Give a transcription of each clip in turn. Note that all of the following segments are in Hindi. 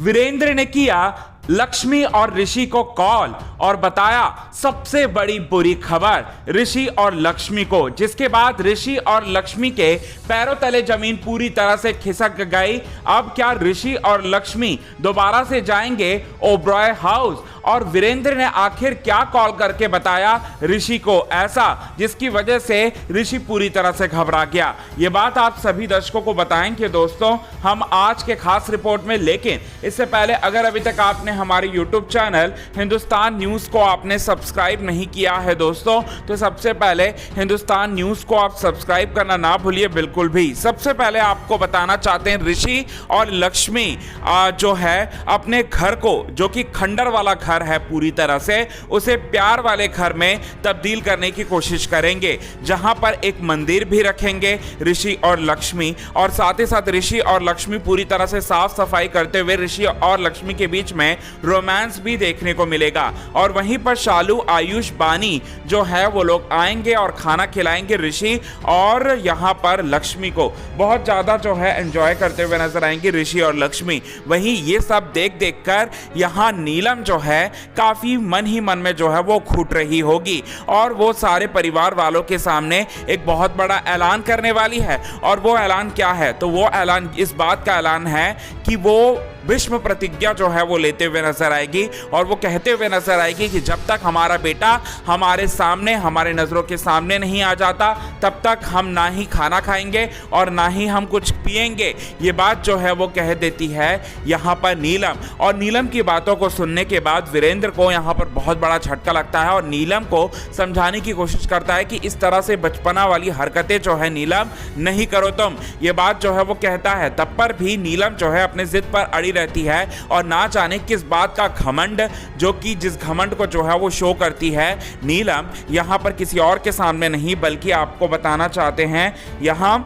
वीरेंद्र ने किया लक्ष्मी और ऋषि को कॉल और बताया सबसे बड़ी बुरी खबर ऋषि और लक्ष्मी को, जिसके बाद ऋषि और लक्ष्मी के पैरों तले जमीन पूरी तरह से खिसक गई। अब क्या ऋषि और लक्ष्मी दोबारा से जाएंगे ओबरॉय हाउस? और वीरेंद्र ने आखिर क्या कॉल करके बताया ऋषि को ऐसा जिसकी वजह से ऋषि पूरी तरह से घबरा गया? ये बात आप सभी दर्शकों को बताएंगे दोस्तों हम आज के खास रिपोर्ट में। लेकिन इससे पहले अगर अभी तक आपने हमारे YouTube चैनल हिंदुस्तान न्यूज को आपने सब्सक्राइब नहीं किया है दोस्तों, तो सबसे पहले हिंदुस्तान न्यूज को आप सब्सक्राइब करना ना भूलिए बिल्कुल भी। सबसे पहले आपको बताना चाहते हैं ऋषि और लक्ष्मी जो है अपने घर को, जो कि खंडर वाला घर है पूरी तरह से, उसे प्यार वाले घर में तब्दील करने की कोशिश करेंगे, जहां पर एक मंदिर भी रखेंगे ऋषि और लक्ष्मी। और साथ ही साथ ऋषि और लक्ष्मी पूरी तरह से साफ सफाई करते हुए ऋषि और लक्ष्मी के बीच में रोमांस भी देखने को मिलेगा। और वहीं पर शालू, आयुष, बानी जो है वो लोग आएंगे और खाना खिलाएंगे ऋषि और यहाँ पर लक्ष्मी को। बहुत ज्यादा जो है एंजॉय करते हुए नजर आएंगे ऋषि और लक्ष्मी। वहीं ये सब देख देख कर यहाँ नीलम जो है काफी मन ही मन में जो है वो घुट रही होगी और वो सारे परिवार वालों के सामने एक बहुत बड़ा ऐलान करने वाली है। और वो ऐलान क्या है? तो वो ऐलान इस बात का ऐलान है कि वो भीष्म प्रतिज्ञा जो है वो लेते हुए नजर आएगी और वो कहते हुए नजर आएगी कि जब तक हमारा बेटा हमारे सामने, हमारे नजरों के सामने नहीं आ जाता, तब तक हम ना ही खाना खाएंगे और ना ही हम कुछ पिएंगे। ये बात जो है वो कह देती है यहाँ पर नीलम। और नीलम की बातों को सुनने के बाद वीरेंद्र को यहाँ पर बहुत बड़ा झटका लगता है और नीलम को समझाने की कोशिश करता है कि इस तरह से बचपना वाली हरकतें जो है नीलम नहीं करो तुम। ये बात जो है वो कहता है, तब पर भी नीलम जो है अपने जिद पर अड़ी रहती है और ना जाने किस बात का घमंड, जो कि जिस घमंड को जो है वो शो करती है नीलम यहाँ पर किसी और के सामने नहीं, बल्कि आपको बताना चाहते हैं यहाँ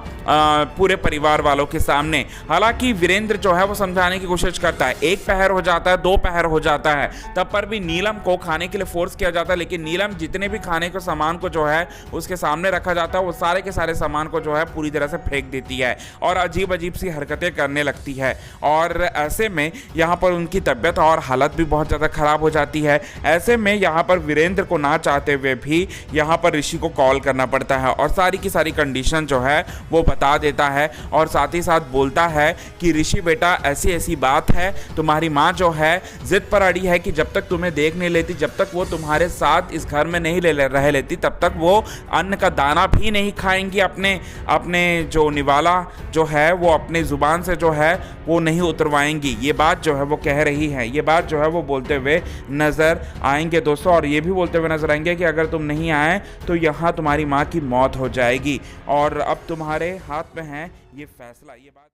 पूरे परिवार वालों के सामने। हालांकि वीरेंद्र जो है वो समझाने की कोशिश करता है, एक पहर हो जाता है, दो पहर हो जाता है, तब पर भी नीलम को खाने के लिए फोर्स किया जाता है। लेकिन नीलम जितने भी खाने के सामान को जो है उसके सामने रखा जाता है, वो सारे के सारे सामान को जो है पूरी तरह से फेंक देती है और अजीब अजीब सी हरकतें करने लगती है। और ऐसे में यहाँ पर उनकी तबीयत और हालत भी बहुत ज़्यादा खराब हो जाती है। ऐसे में यहाँ पर वीरेंद्र को ना चाहते हुए भी यहाँ पर ऋषि को कॉल करना पड़ता है और सारी की सारी कंडीशन जो है वो बता देता है और साथ ही साथ बोलता है कि ऋषि बेटा ऐसी ऐसी बात है, तुम्हारी माँ जो है जिद पर अड़ी है कि जब तक तुम्हें देख नहीं लेती, जब तक वो तुम्हारे साथ इस घर में नहीं रह लेती, तब तक वो अन्न का दाना भी नहीं खाएंगी। अपने जो निवाला जो है वो अपने जुबान से जो है वो नहीं उतरवाएंगी। ये बात जो है वो कह रही है, ये बात जो है वो बोलते हुए नजर आएंगे दोस्तों। और ये भी बोलते हुए नजर आएंगे कि अगर तुम नहीं आए तो यहाँ तुम्हारी माँ की मौत हो जाएगी और अब तुम्हारे हाथ में है ये फैसला। ये बात